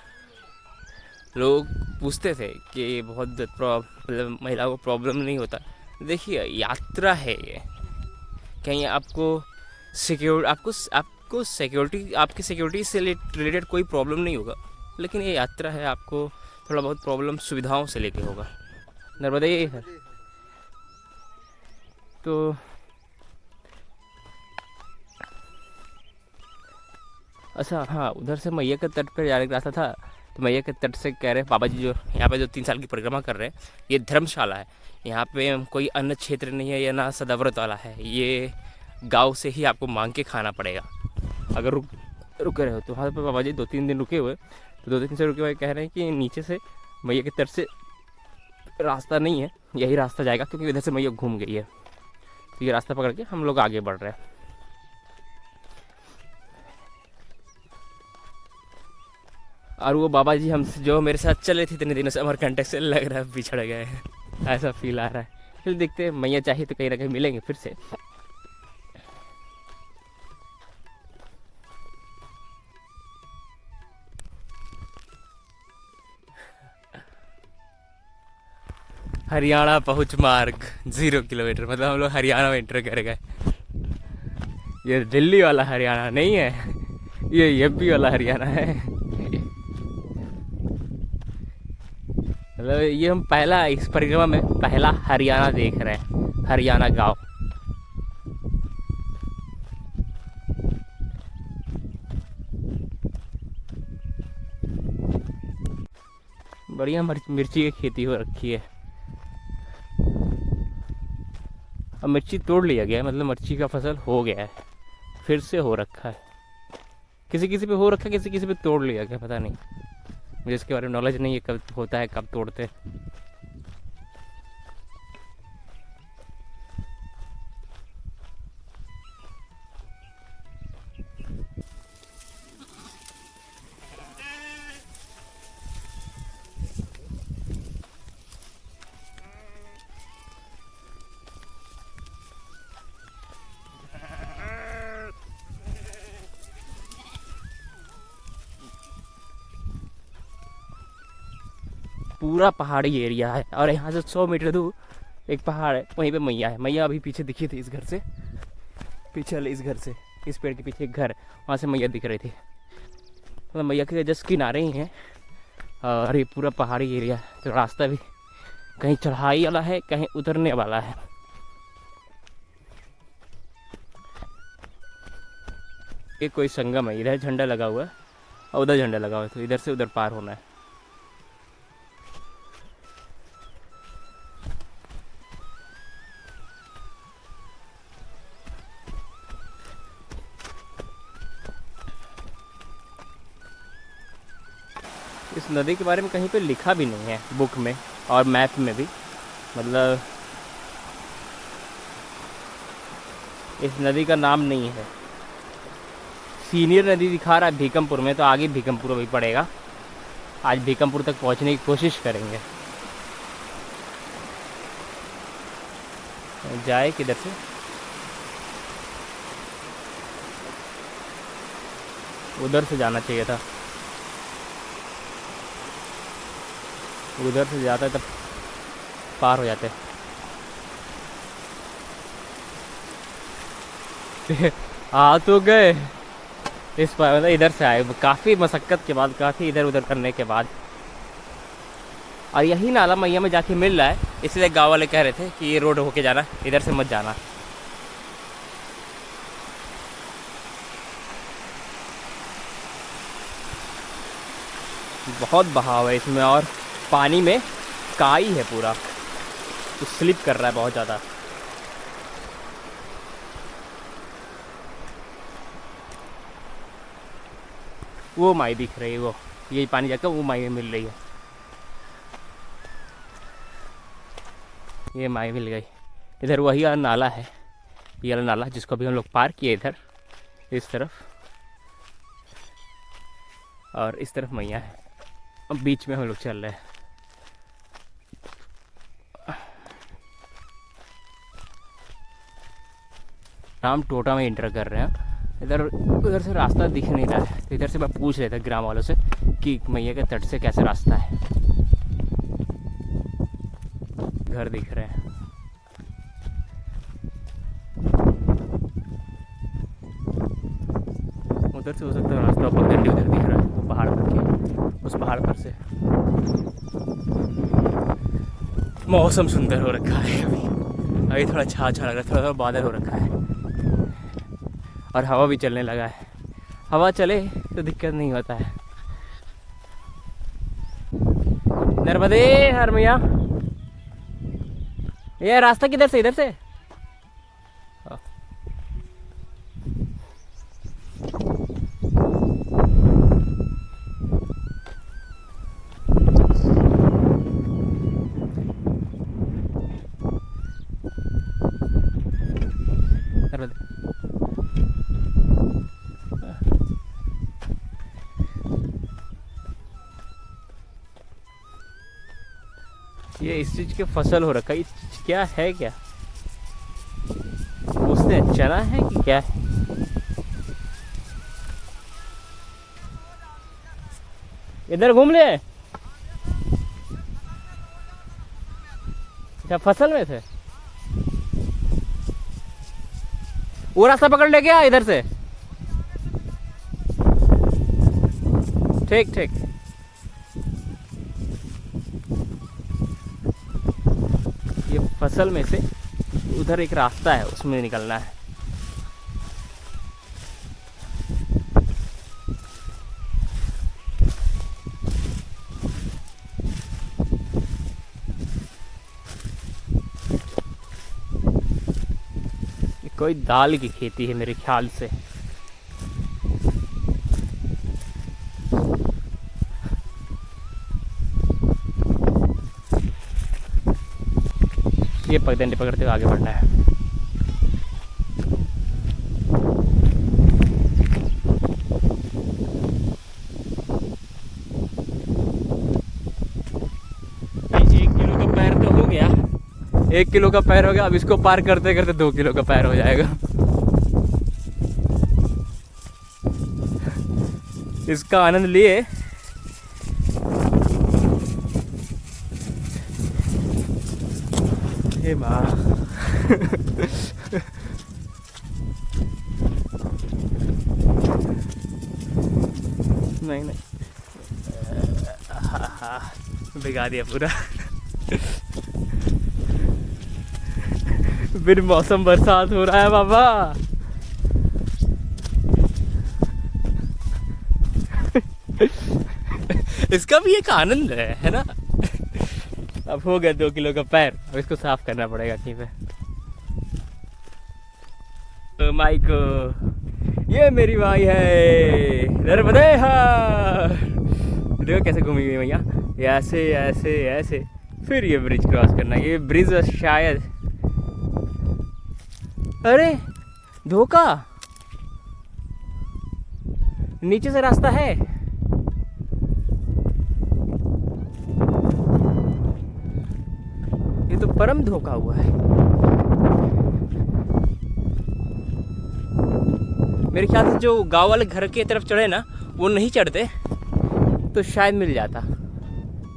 लोग पूछते थे कि बहुत मतलब महिलाओं को प्रॉब्लम नहीं होता। देखिए यात्रा है ये, कहीं आपको सिक्योरिटी, आपकी सिक्योरिटी से रिलेटेड कोई प्रॉब्लम नहीं होगा, लेकिन ये यात्रा है, आपको थोड़ा बहुत प्रॉब्लम सुविधाओं से लेके होगा। नर्मदा ये है तो अच्छा। हाँ उधर से मैया के तट पर जाने का रास्ता था, तो तो मैया के तट से कह रहे बाबा जी जो यहाँ पे जो 3 साल की परिक्रमा कर रहे हैं, ये धर्मशाला है। यहाँ पे कोई अन्य क्षेत्र नहीं है या ना सदाव्रत वाला है। ये गांव से ही आपको मांग के खाना पड़ेगा। अगर रुके रहे हो तो वहाँ पे बाबा जी 2-3 दिन रुके हुए, तो 2 दिन से रुके हुए कह रहे हैं कि नीचे से मैया के तट से रास्ता नहीं है, यही रास्ता जाएगा क्योंकि इधर से मैया घूम गई है। तो ये रास्ता पकड़ के हम लोग आगे बढ़ रहे हैं। और वो बाबा जी हम जो मेरे साथ चले थे इतने दिनों से अमरकंटक से, लग रहा है बिछड़ गए हैं, ऐसा फील आ रहा है। फिर देखते हैं, मैया चाहिए तो कहीं ना कहीं मिलेंगे फिर से। हरियाणा पहुंच मार्ग 0 किलोमीटर, मतलब हम लोग हरियाणा में एंटर कर गए। ये दिल्ली वाला हरियाणा नहीं है, ये यूपी वाला हरियाणा है। मतलब ये हम पहला इस परिक्रमा में पहला हरियाणा देख रहे हैं, हरियाणा गांव। बढ़िया मिर्ची की खेती हो रखी है। अब मिर्ची तोड़ लिया गया है, मतलब मिर्ची का फसल हो गया है, फिर से हो रखा है। किसी किसी पे हो रखा है, किसी किसी पे तोड़ लिया गया, पता नहीं, मुझे इसके बारे में नॉलेज नहीं है कब होता है कब तोड़ते हैं। पूरा पहाड़ी एरिया है और यहाँ से 100 मीटर दूर एक पहाड़ है, वहीं पे मैया है। मैया अभी पीछे दिखी थी, इस घर से पीछे वाले इस घर से, इस पेड़ के पीछे एक घर, वहाँ से मैया दिख रही थी। मतलब मैया के जस्ट किनारे ही हैं। और ये पूरा पहाड़ी एरिया है, तो रास्ता भी कहीं चढ़ाई वाला है, कहीं उतरने वाला है। ये कोई संगम है, इधर झंडा लगा हुआ है और उधर झंडा लगा हुआ है, तो इधर से उधर पार होना है। इस नदी के बारे में कहीं पे लिखा भी नहीं है बुक में और मैप में भी। मतलब इस नदी का नाम नहीं है। सीनियर नदी दिखा रहा है भीकमपुर में, तो आगे भीकमपुर भी पड़ेगा। आज भीकमपुर तक पहुंचने की कोशिश करेंगे। जाए किधर से? उधर से जाना चाहिए था, उधर से जाता है तब पार हो जाते। आ तो गए इस पर, मतलब इधर से आए काफ़ी मशक्क़त के बाद, काफ़ी इधर उधर करने के बाद। और यही नाला मैया में जाके मिल रहा है, इसलिए गांव वाले कह रहे थे कि ये रोड होके जाना, इधर से मत जाना। बहुत बहाव है इसमें और पानी में काई है पूरा, तो स्लिप कर रहा है बहुत ज़्यादा। वो माई दिख रही है, वो यही पानी जाकर वो माई मिल रही है। ये माई मिल गई। इधर वही वाला नाला है, ये वाला नाला जिसको भी हम लोग पार किए इधर इस तरफ, और इस तरफ मैया है। अब बीच में हम लोग चल रहे हैं। राम टोटा में इंटर कर रहे हैं। इधर उधर से रास्ता दिख नहीं रहा है, तो इधर से मैं पूछ रहे थे ग्राम वालों से कि मैया के तट से कैसे रास्ता है। घर दिख रहे हैं। उधर से हो सकता है रास्ता, पगडंडी उधर दिख रहा है, वो पहाड़ पर के उस पहाड़ पर से। मौसम सुंदर हो रखा है अभी थोड़ा छा लग रहा है, थोड़ा थोड़ा बादल हो रखा है और हवा भी चलने लगा है। हवा चले तो दिक्कत नहीं होता है। नर्मदे हर मैया। ये रास्ता किधर से? इधर से? ये इस चीज की फसल हो रखा है, क्या है? क्या उसने चना है कि क्या है? इधर घूम ले। क्या फसल में थे? वो रास्ता पकड़ ले गया इधर से। ठीक ठीक। ये फसल में से उधर एक रास्ता है, उसमें निकलना है। ये कोई दाल की खेती है मेरे ख्याल से। ये पगडंडी पकड़ते हुए आगे बढ़ना है। एक किलो का पैर हो गया, अब इसको पार करते करते 2 किलो का पैर हो जाएगा। इसका आनंद लिए। हे माँ। नहीं नहीं, भिगा दिया पूरा। फिर मौसम बरसात हो रहा है बाबा। इसका भी एक आनंद है ना। अब हो गया 2 किलो का पैर, अब इसको साफ करना पड़ेगा कहीं पे। तो माइक, ये मेरी माई है नर्मदे हर। देखो कैसे घूमी हुई भैया, ऐसे ऐसे ऐसे, फिर ये ब्रिज क्रॉस करना। ये ब्रिज शायद, अरे धोखा, नीचे से रास्ता है। ये तो परम धोखा हुआ है। मेरे ख्याल से जो गांव वाले घर के तरफ चढ़े ना, वो नहीं चढ़ते तो शायद मिल जाता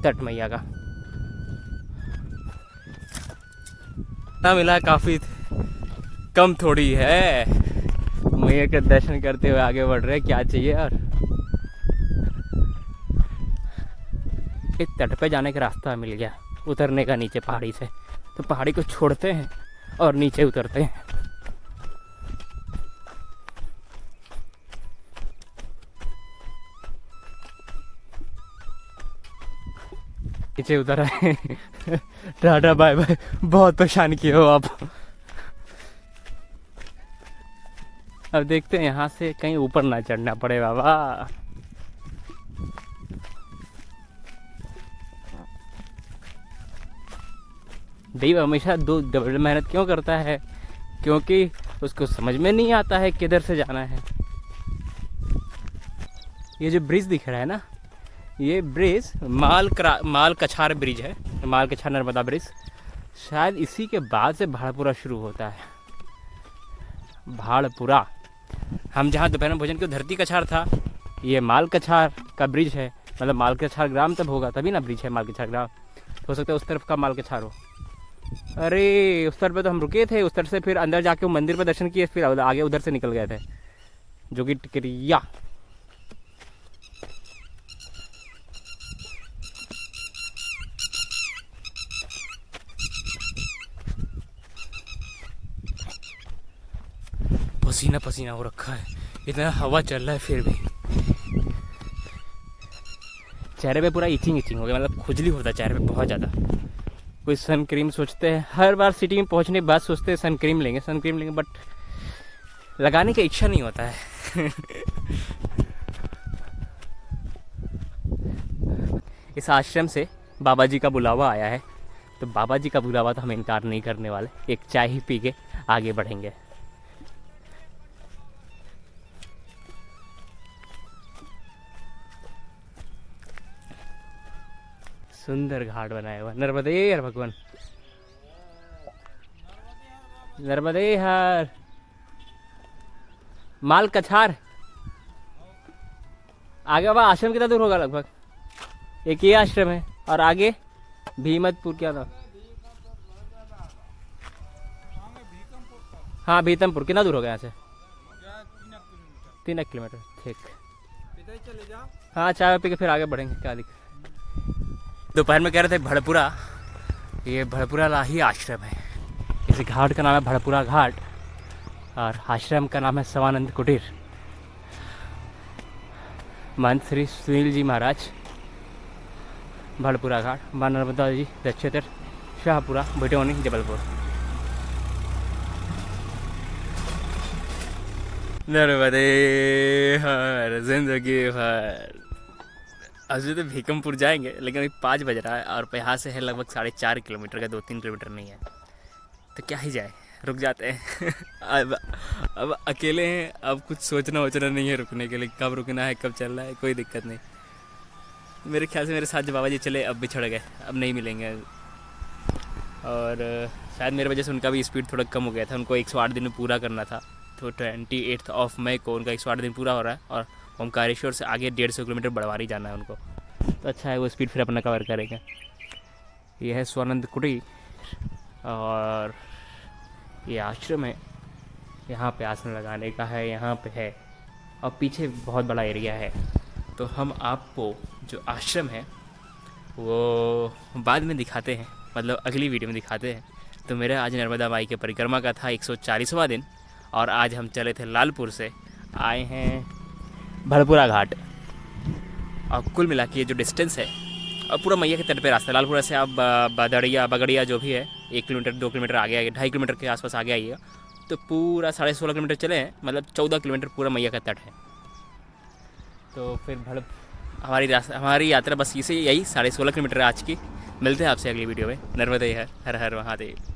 तट मैया का। ना मिला, काफी कम थोड़ी है। मैया के दर्शन करते हुए आगे बढ़ रहे, क्या चाहिए। और एक तट पे जाने का रास्ता मिल गया, उतरने का नीचे पहाड़ी से। तो पहाड़ी को छोड़ते हैं और नीचे उतरते हैं। नीचे उतर आए। टाटा बाय बाय, बहुत परेशान किए हो आप। अब देखते हैं यहाँ से कहीं ऊपर ना चढ़ना पड़े बाबा। देव हमेशा दो डबल मेहनत क्यों करता है? क्योंकि उसको समझ में नहीं आता है किधर से जाना है। ये जो ब्रिज दिख रहा है ना, ये ब्रिज माल कछार ब्रिज है, माल कछार नर्मदा ब्रिज। शायद इसी के बाद से भाड़पुरा शुरू होता है। भाड़पुरा, हम जहाँ दोपहर में भोजन की धरती कछार था, ये माल कछार का ब्रिज है। मतलब माल कछार ग्राम तब होगा, तभी ना ब्रिज है माल कछार ग्राम। हो सकता है उस तरफ का माल कछार हो। अरे उस तरफ पे तो हम रुके थे, उस तरफ से फिर अंदर जाके मंदिर पर दर्शन किए, फिर आगे उधर से निकल गए थे, जो कि टिकरिया। पसीना पसीना हो रखा है, इतना हवा चल रहा है फिर भी। चेहरे पे पूरा इचिंग हो गया, मतलब खुजली होता है चेहरे पे बहुत ज़्यादा। कोई सन क्रीम सोचते हैं, हर बार सिटी में पहुंचने के बाद सोचते हैं सन क्रीम लेंगे, बट लगाने का इच्छा नहीं होता है। इस आश्रम से बाबा जी का बुलावा आया है, तो बाबा जी का बुलावा तो हम इनकार नहीं करने वाले, एक चाय ही पी के आगे बढ़ेंगे। सुंदर घाट बनाया हुआ, नर्मदे हर भगवान, नर्मदे हर। माल कछार आगे बाबा आश्रम कितना दूर होगा लगभग? एक ही आश्रम है और आगे भीमतपुर क्या था? हाँ भीतमपुर, कितना दूर होगा यहाँ से? 3 किलोमीटर। ठीक, इधर चले जाओ। हाँ चाय पी के फिर आगे बढ़ेंगे, क्या दिक्कत। दोपहर में कह रहे थे भड़पुरा, ये भड़पुरा ही आश्रम है। इस घाट का नाम है भड़पुरा घाट और आश्रम का नाम है स्वानंद कुटीर। महंत श्री सुनील जी महाराज, भड़पुरा घाट, मां नर्मदा जी दक्षेत्र, शाहपुरा, भटौनी, जबलपुर। नर्मदे हर जिंदगी भर। अभी तो भीकमपुर जाएंगे, लेकिन अभी 5 बज रहा है और यहाँ से है लगभग 4.5 किलोमीटर का, 2-3 किलोमीटर नहीं है, तो क्या ही जाए, रुक जाते हैं। अब अकेले हैं, अब कुछ सोचना वोचना नहीं है रुकने के लिए, कब रुकना है कब चलना है कोई दिक्कत नहीं। मेरे ख्याल से मेरे साथ जो बाबा जी चले अब बिछड़ गए, अब नहीं मिलेंगे, और शायद मेरी वजह से उनका भी स्पीड थोड़ा कम हो गया था। उनको 108 दिन में पूरा करना था, तो 28 मई को उनका 108 दिन पूरा हो रहा है और ओमकारेश्वर से आगे 150 किलोमीटर बढ़वारी जाना है उनको, तो अच्छा है वो स्पीड फिर अपना कवर करेंगे। ये है स्वानंद कुटीर और ये आश्रम है, यहाँ पे आसन लगाने का है, यहाँ पे है और पीछे बहुत बड़ा एरिया है। तो हम आपको जो आश्रम है वो बाद में दिखाते हैं, मतलब अगली वीडियो में दिखाते हैं। तो मेरा आज नर्मदा माई के परिक्रमा का था 140वां दिन और आज हम चले थे लालपुर से, आए हैं भड़पुरा घाट, और कुल मिला के ये जो डिस्टेंस है और पूरा मैया के तट पे रास्ता, लालपुरा से आप बगड़िया जो भी है 1 किलोमीटर 2 किलोमीटर आगे आइए, 2.5 किलोमीटर के आसपास आगे आइएगा, तो पूरा 16.5 किलोमीटर चले हैं, मतलब 14 किलोमीटर पूरा मैया का तट है। तो फिर हमारी यात्रा बस इसे यही 16.5 किलोमीटर आज की। मिलते हैं आपसे अगली वीडियो में। नर्मदे हर हर महादेव।